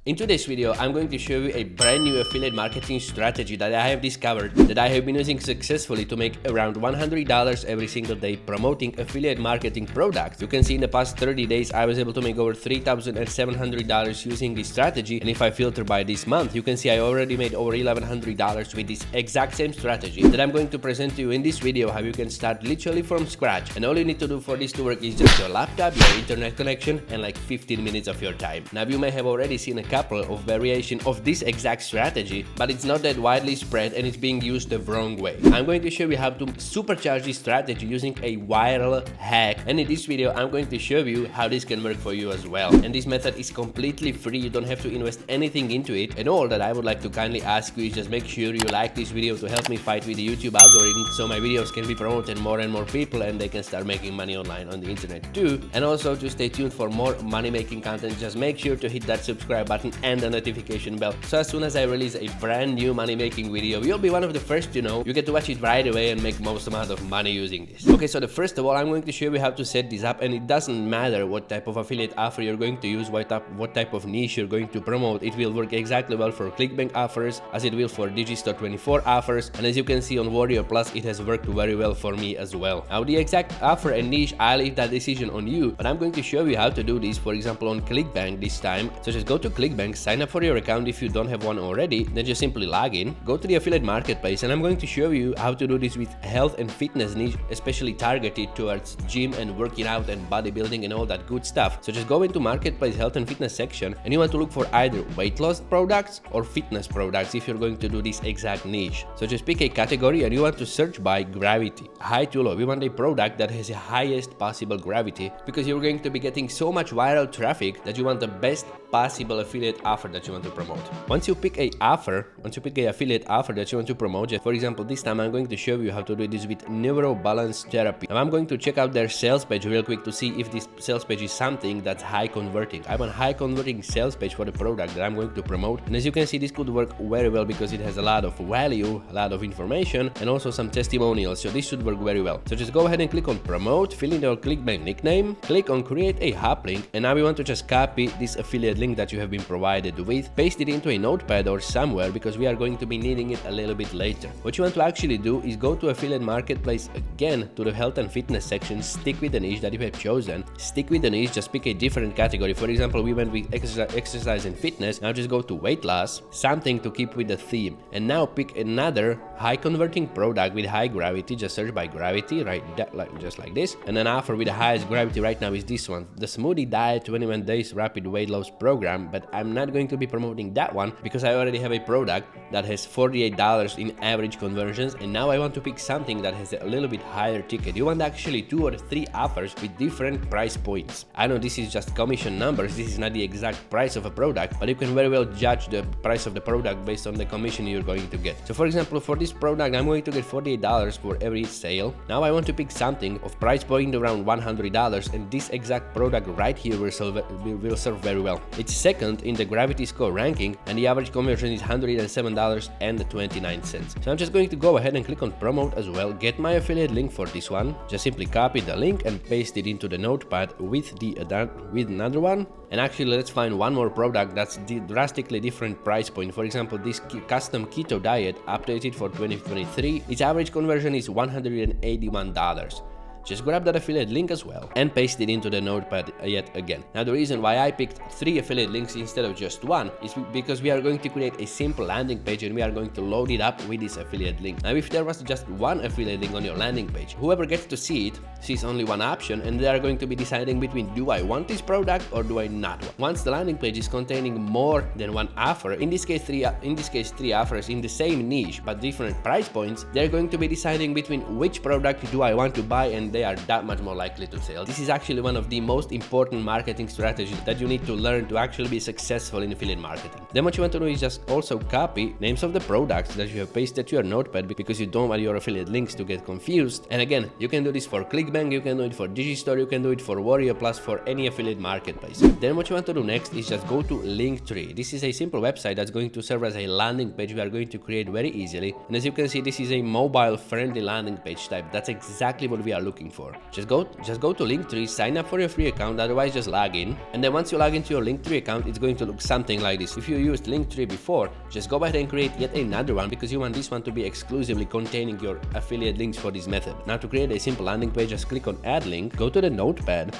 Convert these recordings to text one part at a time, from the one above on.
In today's video, I'm going to show you a brand new affiliate marketing strategy that I have discovered that I have been using successfully to make around $100 every single day promoting affiliate marketing products. You can see in the past 30 days, I was able to make over $3,700 using this strategy. And if I filter by this month, you can see I already made over $1,100 with this exact same strategy that I'm going to present to you in this video, how you can start literally from scratch. And all you need to do for this to work is just your laptop, your internet connection, and like 15 minutes of your time. Now, you may have already seen a couple of variation of this exact strategy, but it's not that widely spread and it's being used the wrong way. I'm going to show you how to supercharge this strategy using a viral hack, and in this video I'm going to show you how this can work for you as well. And this method is completely free, you don't have to invest anything into it, and all that I would like to kindly ask you is just make sure you like this video to help me fight with the YouTube algorithm so my videos can be promoted more and more people and they can start making money online on the internet too. And also to stay tuned for more money making content, just make sure to hit that subscribe button and the notification bell, so as soon as I release a brand new money making video, you'll be one of the first to know. You get to watch it right away and make most amount of money using this. Okay, so first of all, I'm going to show you how to set this up, and it doesn't matter what type of affiliate offer you're going to use, what type of niche you're going to promote. It will work exactly well for ClickBank offers as it will for Digistore 24 offers, and as you can see on Warrior Plus, it has worked very well for me as well. Now the exact offer and niche, I leave that decision on you, but I'm going to show you how to do this, for example on ClickBank this time. So just go to ClickBank, sign up for your account if you don't have one already, then just simply log in, go to the affiliate marketplace, and I'm going to show you how to do this with health and fitness niche, especially targeted towards gym and working out and bodybuilding and all that good stuff. So just go into marketplace health and fitness section, and you want to look for either weight loss products or fitness products if you're going to do this exact niche. So just pick a category and you want to search by gravity, high to low. We want a product that has the highest possible gravity because you're going to be getting so much viral traffic that you want the best possible affiliate offer that you want to promote. Once you pick a affiliate offer that you want to promote, for example this time I'm going to show you how to do this with neurobalance therapy. Now I'm going to check out their sales page real quick to see if this sales page is something that's high converting. I want high converting sales page for the product that I'm going to promote, and as you can see this could work very well because it has a lot of value, a lot of information, and also some testimonials, so this should work very well. So just go ahead and click on promote, fill in your ClickBank nickname, click on create a hop link, and now we want to just copy this affiliate link that you have been provided with, paste it into a notepad or somewhere because we are going to be needing it a little bit later. What you want to actually do is go to affiliate marketplace again, to the health and fitness section, stick with the niche that you have chosen, stick with the niche, just pick a different category. For example, we went with exercise and fitness. Now just go to weight loss, something to keep with the theme, and now pick another high converting product with high gravity. Just search by gravity, right, just like this, and an offer with the highest gravity right now is this one, the Smoothie Diet 21 Days Rapid Weight Loss Program. But I'm not going to be promoting that one because I already have a product that has $48 in average conversions, and now I want to pick something that has a little bit higher ticket. You want actually 2 or 3 offers with different price points. I know this is just commission numbers, this is not the exact price of a product, but you can very well judge the price of the product based on the commission you're going to get. So for example, for this product I'm going to get $48 for every sale. Now I want to pick something of price point around $100, and this exact product right here will serve very well. It's second in the gravity score ranking, and the average conversion is $107.29. So I'm just going to go ahead and click on promote as well, get my affiliate link for this one, just simply copy the link and paste it into the notepad with another one. And actually let's find one more product that's drastically different price point. For example, this custom keto diet updated for 2023, its average conversion is $181. Just grab that affiliate link as well and paste it into the notepad yet again. Now the reason why I picked 3 affiliate links instead of just one is because we are going to create a simple landing page and we are going to load it up with this affiliate link. Now if there was just one affiliate link on your landing page, whoever gets to see it sees only one option, and they are going to be deciding between do I want this product or do I not want. Once the landing page is containing more than one offer, in this case 3 offers in the same niche but different price points, they're going to be deciding between which product do I want to buy, and they are that much more likely to sell. This is actually one of the most important marketing strategies that you need to learn to actually be successful in affiliate marketing. Then what you want to do is just also copy names of the products that you have pasted to your notepad because you don't want your affiliate links to get confused. And again, you can do this for ClickBank, you can do it for Digistore, you can do it for Warrior Plus, for any affiliate marketplace. Then what you want to do next is just go to Linktree. This is a simple website that's going to serve as a landing page we are going to create very easily. And as you can see, this is a mobile friendly landing page type. That's exactly what we are looking looking for. Just go to Linktree, sign up for your free account, otherwise just log in. And then once you log into your Linktree account, it's going to look something like this. If you used Linktree before, just go ahead and create yet another one, because you want this one to be exclusively containing your affiliate links for this method. Now to create a simple landing page, just click on add link, go to the notepad,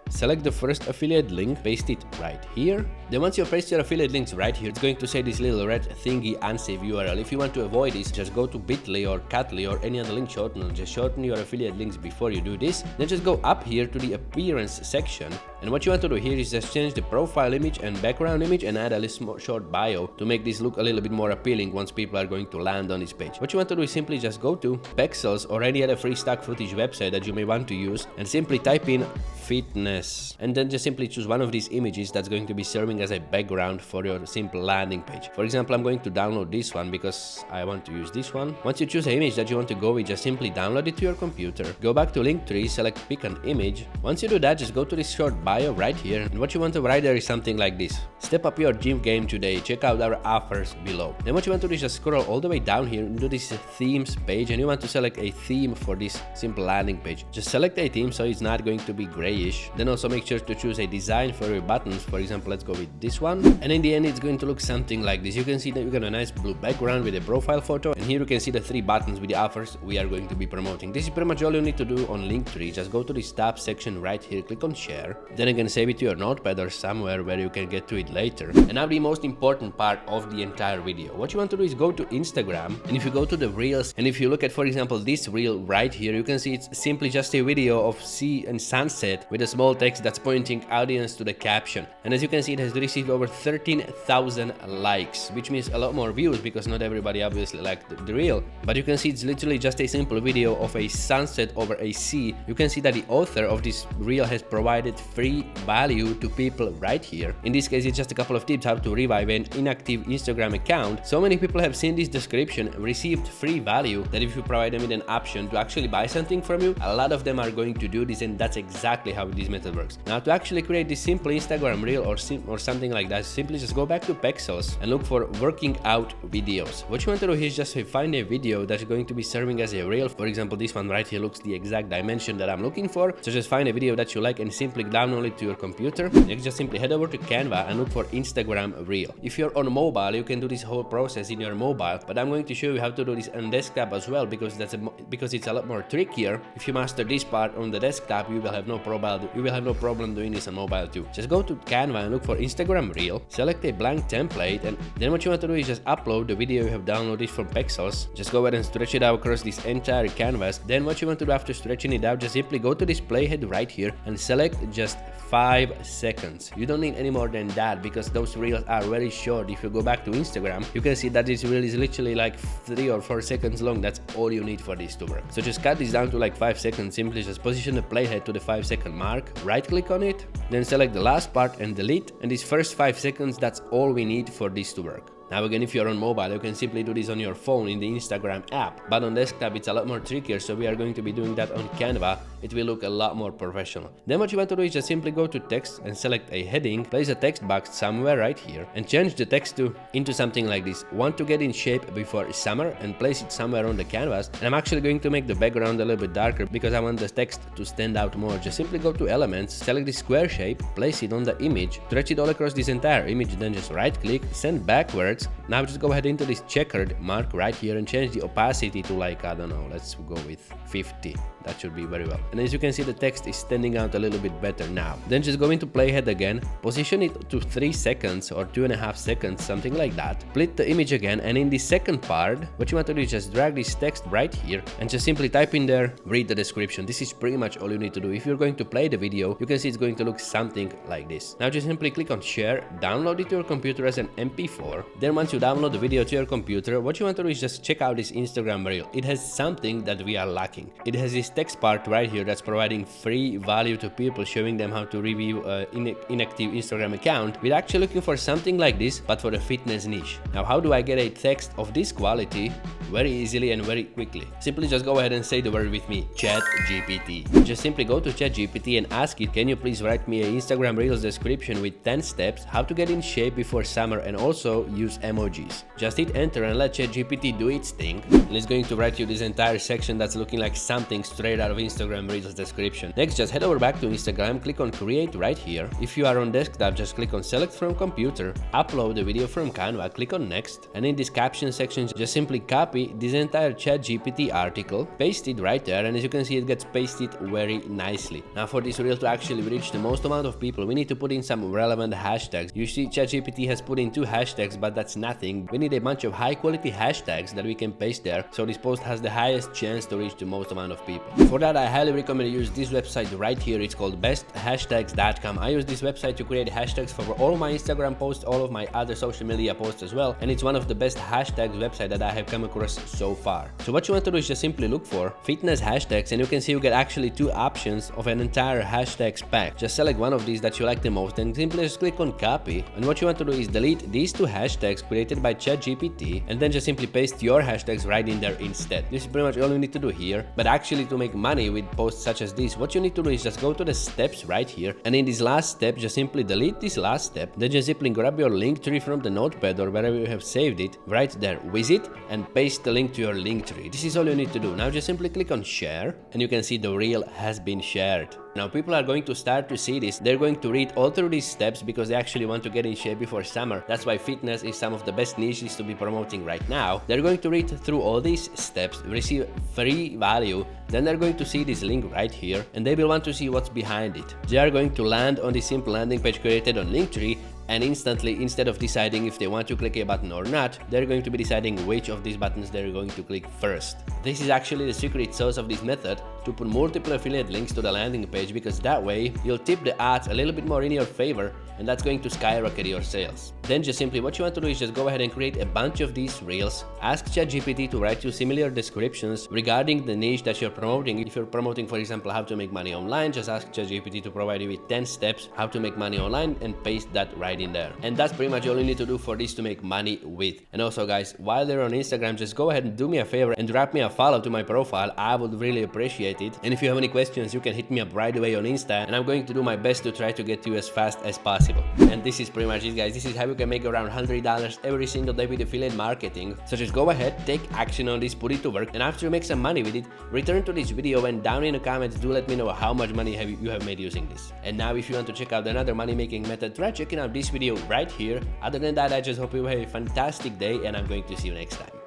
select the first affiliate link, paste it right here. Then once you paste your affiliate links right here, it's going to say this little red thingy unsafe URL. If you want to avoid this, just go to bit.ly or cut.ly or any other link shortener. Just shorten your affiliate links before you do this. Then just go up here to the appearance section. And what you want to do here is just change the profile image and background image and add a little short bio to make this look a little bit more appealing once people are going to land on this page. What you want to do is simply just go to Pexels or any other free stock footage website that you may want to use and simply type in fitness, and then just simply choose one of these images that's going to be serving as a background for your simple landing page. For example, I'm going to download this one because I want to use this one. Once you choose an image that you want to go with, just simply download it to your computer, go back to Linktree, select pick an image. Once you do that, just go to this short bio right here, and what you want to write there is something like this: step up your gym game today, check out our offers below. Then what you want to do is just scroll all the way down here into this themes page, and you want to select a theme for this simple landing page. Just select a theme so it's not going to be grayish. Then also make sure to choose a design for your buttons. For example, let's go with this one, and in the end it's going to look something like this. You can see that we got a nice blue background with a profile photo, and here you can see the 3 buttons with the offers we are going to be promoting. This is pretty much all you need to do on Linktree. Just go to the top section right here, click on share, then again save it to your notepad or somewhere where you can get to it later. And now the most important part of the entire video. What you want to do is go to Instagram, and if you go to the reels, and if you look at, for example, this reel right here, you can see it's simply just a video of sea and sunset with a small text that's pointing audience to the caption. And as you can see, it has received over 13,000 likes, which means a lot more views because not everybody obviously liked the reel. But you can see it's literally just a simple video of a sunset over a sea. You can see that the author of this reel has provided free value to people right here. In this case, it's just a couple of tips how to revive an inactive Instagram account. So many people have seen this description, received free value, that if you provide them with an option to actually buy something from you, a lot of them are going to do this, and that's exactly how this method works. Now to actually create this simple Instagram reel or something like that, simply just go back to Pexels and look for working out videos. What you want to do here is just find a video that's going to be serving as a reel. For example, this one right here looks the exact dimension that I'm looking for. So just find a video that you like and simply download it to your computer. You just simply head over to Canva and look for Instagram reel. If you're on mobile, you can do this whole process in your mobile, but I'm going to show you how to do this on desktop as well, because it's a lot more trickier. If you master this part on the desktop, you will have no problem doing this on mobile too. Just go to Canva and look for Instagram reel, select a blank template, and then what you want to do is just upload the video you have downloaded from Pexels. Just go ahead and stretch it out across this entire canvas. Then what you want to do after stretching it out, just simply go to this playhead right here and select just 5 seconds. You don't need any more than that because those reels are very short. If you go back to Instagram, you can see that this reel is literally like 3 or 4 seconds long. That's all you need for this to work. So just cut this down to like 5 seconds. Simply just position the playhead to the 5-second mark, right click on it, then select the last part and delete. And these first 5 seconds, that's all we need for this to work. Now again, if you're on mobile, you can simply do this on your phone in the Instagram app, but on desktop it's a lot more trickier, so we are going to be doing that on Canva. It will look a lot more professional. Then what you want to do is just simply go to text and select a heading, place a text box somewhere right here, and change the text into something like this: want to get in shape before summer, and place it somewhere on the canvas. And I'm actually going to make the background a little bit darker because I want the text to stand out more. Just simply go to elements, select the square shape, place it on the image, stretch it all across this entire image, then just right click, send backwards. Now just go ahead into this checkered mark right here and change the opacity to like, I don't know, let's go with 50. That should be very well. And as you can see, the text is standing out a little bit better now. Then just go into playhead again, position it to 3 seconds or 2.5 seconds, something like that. Split the image again, and in the second part, what you want to do is just drag this text right here and just simply type in there, read the description. This is pretty much all you need to do. If you're going to play the video, you can see it's going to look something like this. Now just simply click on share, download it to your computer as an MP4. Then once you download the video to your computer, what you want to do is just check out this Instagram reel. It has something that we are lacking. It has this text part right here that's providing free value to people, showing them how to review an inactive Instagram account. We're actually looking for something like this, but for a fitness niche. Now, how do I get a text of this quality very easily and very quickly? Simply just go ahead and say the word with me: ChatGPT. Just simply go to ChatGPT and ask it, can you please write me an Instagram Reels description with 10 steps, how to get in shape before summer, and also use emojis. Just hit enter and let ChatGPT do its thing. And it's going to write you this entire section that's looking like something straight out of Instagram Reels description. Next, just head over back to Instagram, click on create right here. If you are on desktop, just click on select from computer, upload the video from Canva, click on next, and in this caption section, just simply copy this entire ChatGPT article, paste it right there, and as you can see, it gets pasted very nicely. Now for this reel to actually reach the most amount of people, we need to put in some relevant hashtags. You see ChatGPT has put in 2 hashtags, but that's nothing. We need a bunch of high quality hashtags that we can paste there, so this post has the highest chance to reach the most amount of people. For that, I highly recommend you use this website right here. It's called besthashtags.com. I use this website to create hashtags for all my Instagram posts, all of my other social media posts as well, and it's one of the best hashtags website that I have come across so far. So what you want to do is just simply look for fitness hashtags, and you can see you get actually 2 options of an entire hashtags pack. Just select one of these that you like the most and simply just click on copy, and what you want to do is delete these 2 hashtags created by ChatGPT and then just simply paste your hashtags right in there instead. This is pretty much all you need to do here, but actually to make money with posts such as this, what you need to do is just go to the steps right here, and in this last step just simply delete this last step, then just simply grab your link tree from the notepad or wherever you have saved it, right there, visit and paste the link to your link tree. This is all you need to do. Now just simply click on share, and you can see the reel has been shared. Now people are going to start to see this, they're going to read all through these steps because they actually want to get in shape before summer. That's why fitness is some of the best niches to be promoting right now. They're going to read through all these steps, receive free value, then they're going to see this link right here, and they will want to see what's behind it. They are going to land on the simple landing page created on Linktree, and instantly, instead of deciding if they want to click a button or not, they're going to be deciding which of these buttons they're going to click first. This is actually the secret sauce of this method, to put multiple affiliate links to the landing page, because that way you'll tip the odds a little bit more in your favor, and that's going to skyrocket your sales. Then just simply what you want to do is just go ahead and create a bunch of these reels, ask ChatGPT to write you similar descriptions regarding the niche that you're promoting. If you're promoting, for example, how to make money online, just ask ChatGPT to provide you with 10 steps how to make money online and paste that right in there. And that's pretty much all you need to do for this to make money with. And also guys, while they're on Instagram, just go ahead and do me a favor and drop me a follow to my profile. I would really appreciate it. And if you have any questions, you can hit me up right away on Insta, and I'm going to do my best to try to get to you as fast as possible. And this is pretty much it guys. This is how you can make around $100 every single day with affiliate marketing. So just go ahead, take action on this, put it to work, and after you make some money with it, return to this video and down in the comments do let me know how much money you have made using this. And now if you want to check out another money making method, try checking out this video right here. Other than that, I just hope you have a fantastic day, and I'm going to see you next time.